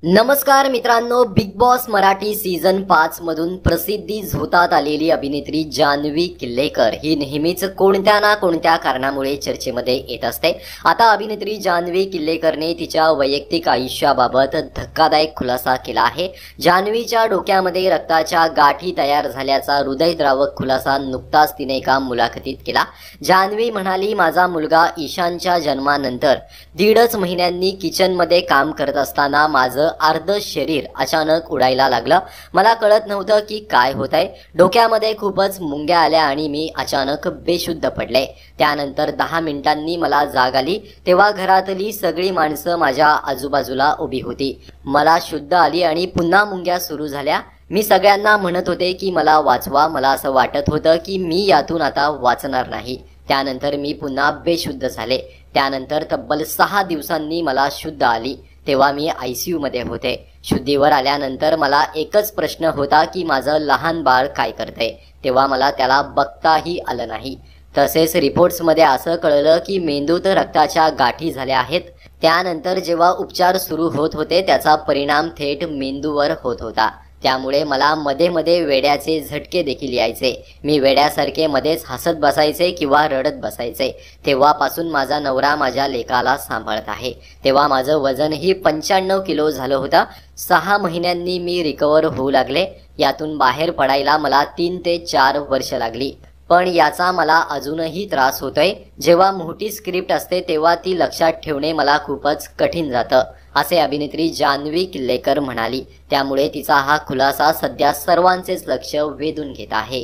नमस्कार मित्रांनो, big boss Marathi season 5 मधून प्रसिद्धी झोतात आलेली अभिनेत्री जान्हवी किल्लेकर ही नेहमीच कोणत्या ना कोणत्या कारणामुळे चर्चेमध्ये येत असते। आता अभिनेत्री जान्हवी किल्लेकरने तिच्या वैयक्तिक आयुष्याबाबत धक्कादायक खुलासा केला आहे। जान्हवीच्या डोक्यामध्ये रक्ताच्या गाठी तयार झाल्याचा हृदयद्रावक खुलासा नुकताच तिने एका मुलाखतीत केला। जान्हवी म्हणाली, माझा मुलगा ईशानच्या जन्मानंतर 1.5 महिन्यांनी किचनमध्ये काम करत असताना माझं अर्ध शरीर अचानक उडायला लागलं। मला कळत नव्हतं की काय होतंय। डोक्यामध्ये खूपच मुंग्या आल्या आणि मी अचानक बेशुद्ध पडले। त्यानंतर 10 मिनिटांनी मला जाग आली, तेव्हा घरातली सगळी माणसं माझ्या आजूबाजूला उभी होती। मला शुद्ध आली आणि पुन्हा मुंग्या सुरू झाल्या। मी सगळ्यांना म्हणत होते की मला वाचवा। मला असं वाटत होतं की मी यातून आता वाचणार नाही। त्यानंतर मी पुन्हा बेशुद्ध झाले। त्यानंतर तब्बल 6 दिवसांनी मला शुद्ध आली, तेव्हा मी ICU मध्ये होते। शुद्धीवर आल्यानंतर मला एकच प्रश्न होता की माझं लहान बाळ काय करतंय। तेव्हा मला त्याला बघताही आलं नाही। तसेच रिपोर्ट्समध्ये असं कळलं की मेंदूत रक्ताच्या गाठी झाल्या आहेत। त्यानंतर जेव्हा उपचार सुरू होत होते त्याचा परिणाम थेट मेंदूवर होत होता। त्यामुळे मला मध्ये मध्ये वेड्याचे झटके देखील यायचे। मी वेड्यासारखे मध्येच हसत बसायचे किंवा रडत बसायचे। तेव्हापासून माझा नवरा माझ्या लेकाला सांभाळत आहे। तेव्हा माझं वजनही 95 किलो झालं होतं। 6 महिन्यांनी मी रिकवर होऊ लागले। यातून बाहेर पडायला मला 3 ते 4 वर्ष लागली, पण याचा मला अजूनही त्रास होतोय। जेव्हा मोठी स्क्रिप्ट असते तेव्हा ती लक्षात ठेवणे मला खूपच कठीण जातं, असे अभिनेत्री जान्हवी किल्लेकर म्हणाली। त्यामुळे तिचा हा खुलासा सध्या सर्वांचेच लक्ष वेधून घेत आहे।